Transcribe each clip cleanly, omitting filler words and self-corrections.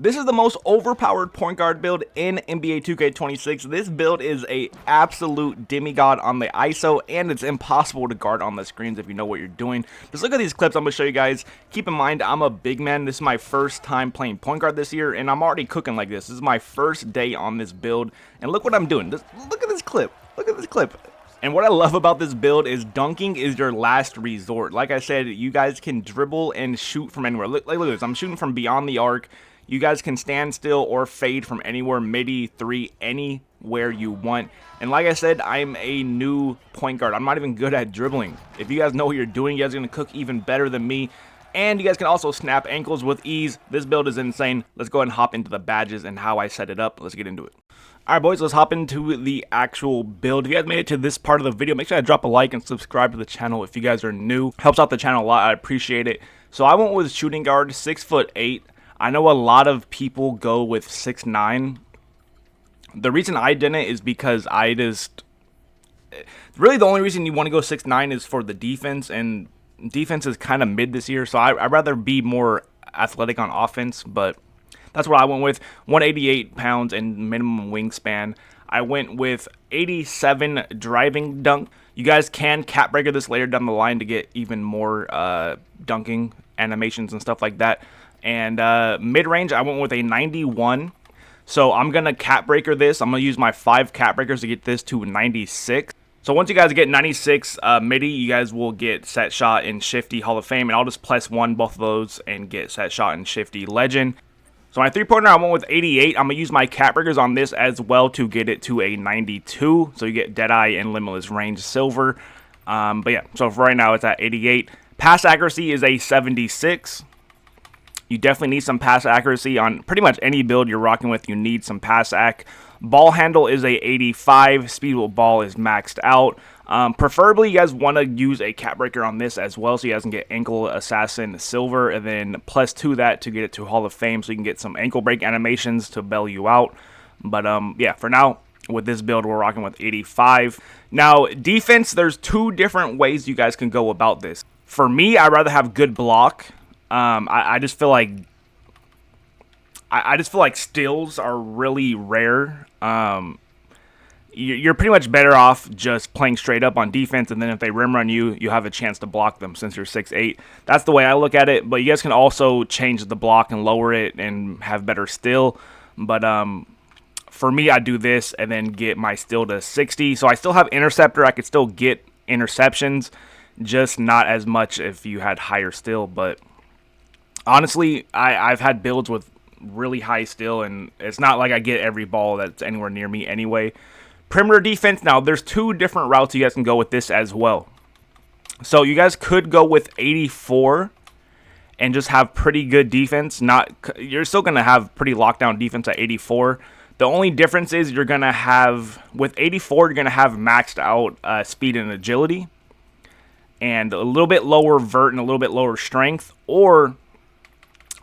This is the most overpowered point guard build in NBA 2K26. This build is a absolute demigod on the ISO, and it's impossible to guard on the screens if you know what you're doing. Just look at these clips I'm going to show you guys. Keep in mind, I'm a big man. This is my first time playing point guard this year, and I'm already cooking like this. This is my first day on this build, and look what I'm doing. Just look at this clip. Look at this clip. And what I love about this build is dunking is your last resort. Like I said, you guys can dribble and shoot from anywhere. Look at this. I'm shooting from beyond the arc. You guys can stand still or fade from anywhere, midi, three, anywhere you want. And like I said, I'm a new point guard. I'm not even good at dribbling. If you guys know what you're doing, you guys are going to cook even better than me. And you guys can also snap ankles with ease. This build is insane. Let's go ahead and hop into the badges and how I set it up. Let's get into it. Alright boys, let's hop into the actual build. If you guys made it to this part of the video, make sure to drop a like and subscribe to the channel if you guys are new. Helps out the channel a lot. I appreciate it. So I went with shooting guard, 6'8". I know a lot of people go with 6'9". The reason I didn't is because really the only reason you want to go 6'9" is for the defense, and defense is kind of mid this year, so I'd rather be more athletic on offense, but that's what I went with. 188 pounds and minimum wingspan. I went with 87 driving dunk. You guys can cap breaker this later down the line to get even more dunking animations and stuff like that. And mid-range, I went with a 91. So I'm going to cap breaker this. I'm going to use my 5 cap breakers to get this to 96. So once you guys get 96 midi, you guys will get set shot and shifty Hall of Fame. And I'll just +1 both of those and get set shot and shifty legend. So my 3-pointer, I went with 88. I'm going to use my cap breakers on this as well to get it to a 92. So you get Deadeye and Limitless Range silver. But yeah, so for right now, it's at 88. Pass accuracy is a 76. You definitely need some pass accuracy on pretty much any build you're rocking with. You need some pass ac. Ball handle is a 85. Speed with ball is maxed out. Preferably, you guys want to use a cap breaker on this as well, so you guys can get ankle assassin silver, and then +2 that to get it to Hall of Fame, so you can get some ankle break animations to bail you out. But yeah, for now, with this build, we're rocking with 85. Now, defense, there's 2 different ways you guys can go about this. For me, I'd rather have good block. I just feel like steals are really rare. You're pretty much better off just playing straight up on defense, and then if they rim run you, you have a chance to block them since you're 6'8". That's the way I look at it. But you guys can also change the block and lower it and have better steal. But for me, I do this and then get my steal to 60. So I still have interceptor. I could still get interceptions, just not as much if you had higher steal. But honestly, I've had builds with really high steal, and it's not like I get every ball that's anywhere near me anyway. Perimeter defense, now there's 2 different routes you guys can go with this as well. So you guys could go with 84 and just have pretty good defense. You're still going to have pretty lockdown defense at 84. The only difference is you're going to have, with 84, you're going to have maxed out speed and agility, and a little bit lower vert and a little bit lower strength, or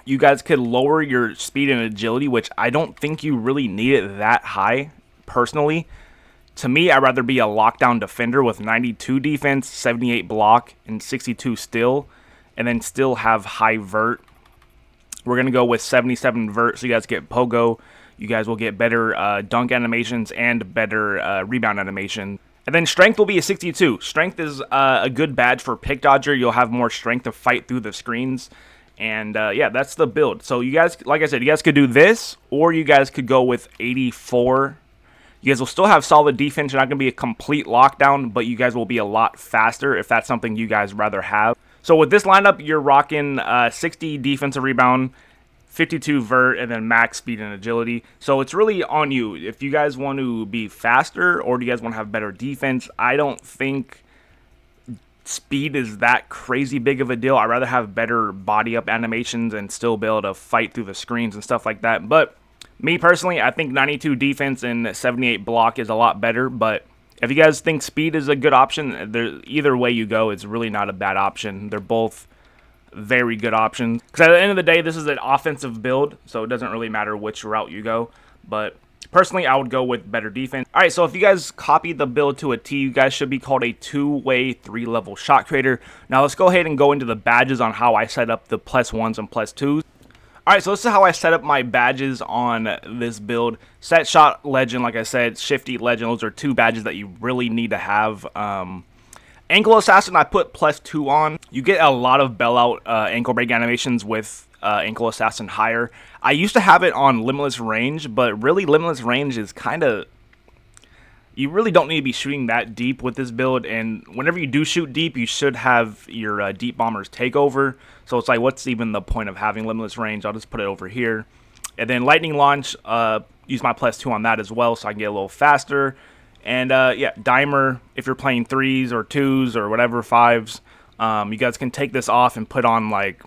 you guys could lower your speed and agility, which I don't think you really need it that high, personally. To me, I'd rather be a lockdown defender with 92 defense, 78 block, and 62 steal, and then still have high vert. We're going to go with 77 vert, so you guys get pogo. You guys will get better dunk animations and better rebound animation. And then strength will be a 62. Strength is a good badge for pick dodger. You'll have more strength to fight through the screens. And yeah, that's the build. So you guys, like I said, you guys could do this, or you guys could go with 84. You guys will still have solid defense. You're not going to be a complete lockdown, but you guys will be a lot faster if that's something you guys rather have. So with this lineup, you're rocking 60 defensive rebound, 52 vert, and then max speed and agility. So it's really on you. If you guys want to be faster, or do you guys want to have better defense? I don't think speed is that crazy big of a deal. I'd rather have better body up animations and still be able to fight through the screens and stuff like that. But me personally, I think 92 defense and 78 block is a lot better. But if you guys think speed is a good option, either way you go, it's really not a bad option. They're both very good options. Because at the end of the day, this is an offensive build, so it doesn't really matter which route you go. But personally, I would go with better defense. All right, so if you guys copy the build to a T, you guys should be called a 2-way 3-level shot creator. Now let's go ahead and go into the badges on how I set up the +1s and +2s. Alright, so this is how I set up my badges on this build. Set Shot Legend, like I said, Shifty Legend, those are 2 badges that you really need to have. Ankle Assassin, I put +2 on. You get a lot of bailout ankle break animations with Ankle Assassin higher. I used to have it on Limitless Range, but really Limitless Range is kind of... You really don't need to be shooting that deep with this build, and whenever you do shoot deep, you should have your deep bombers take over. So it's like, what's even the point of having Limitless Range? I'll just put it over here. And then Lightning Launch, use my +2 on that as well, so I can get a little faster. And yeah, Dimer, if you're playing 3s or 2s or whatever, 5s, you guys can take this off and put on like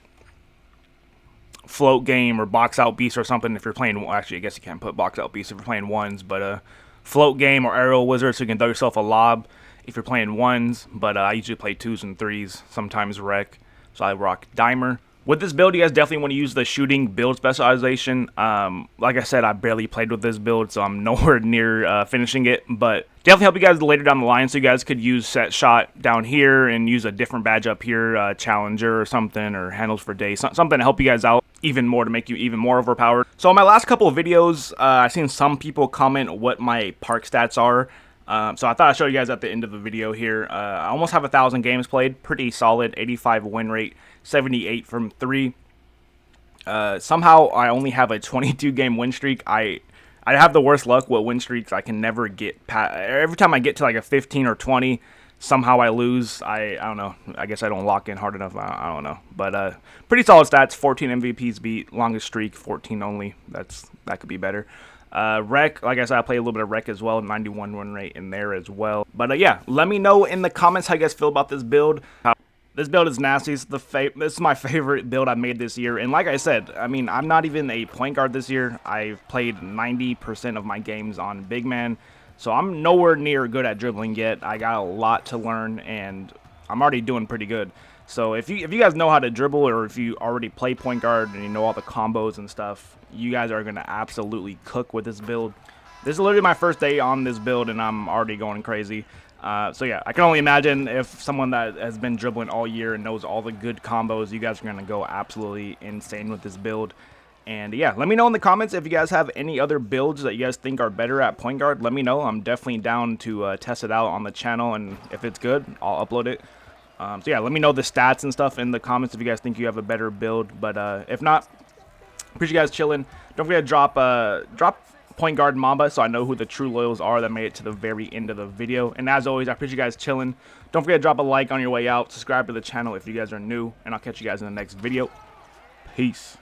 Float Game or Box Out Beast or something. If you're playing, well, actually, I guess you can't put Box Out Beast if you're playing 1s, but Float Game or Aerial Wizard, so you can throw yourself a lob if you're playing 1s, but I usually play 2s and 3s, sometimes Wreck, so I rock Dimer. With this build, you guys definitely want to use the shooting build specialization. Like I said, I barely played with this build, so I'm nowhere near finishing it, but definitely help you guys later down the line, so you guys could use Set Shot down here and use a different badge up here, Challenger or something, or Handles for Days, something to help you guys out even more, to make you even more overpowered. So in my last couple of videos, I've seen some people comment what my park stats are. So I thought I'd show you guys at the end of the video here. I almost have 1,000 games played, pretty solid, 85 win rate, 78 from 3. Somehow I only have a 22 game win streak. I have the worst luck with win streaks. I can never get past, every time I get to like a 15 or 20, somehow I lose. I don't know. I guess I don't lock in hard enough. I don't know. But pretty solid stats. 14 MVPs beat. Longest streak, 14 only. That could be better. Wreck, like I said, I play a little bit of Wreck as well. 91 win rate in there as well. But yeah, let me know in the comments how you guys feel about this build. This build is nasty. This is my favorite build I made this year. And like I said, I mean, I'm not even a point guard this year. I've played 90% of my games on big man. So I'm nowhere near good at dribbling yet. I got a lot to learn, and I'm already doing pretty good. So if you guys know how to dribble, or if you already play point guard and you know all the combos and stuff, you guys are going to absolutely cook with this build. This is literally my first day on this build, and I'm already going crazy. So yeah, I can only imagine if someone that has been dribbling all year and knows all the good combos, you guys are going to go absolutely insane with this build. And yeah, let me know in the comments if you guys have any other builds that you guys think are better at point guard. Let me know. I'm definitely down to test it out on the channel, and if it's good, I'll upload it. So yeah, let me know the stats and stuff in the comments if you guys think you have a better build. But if not, appreciate you guys chilling. Don't forget to drop point guard Mamba, so I know who the true loyals are that made it to the very end of the video. And as always, I appreciate you guys chilling. Don't forget to drop a like on your way out. Subscribe to the channel if you guys are new, and I'll catch you guys in the next video. Peace.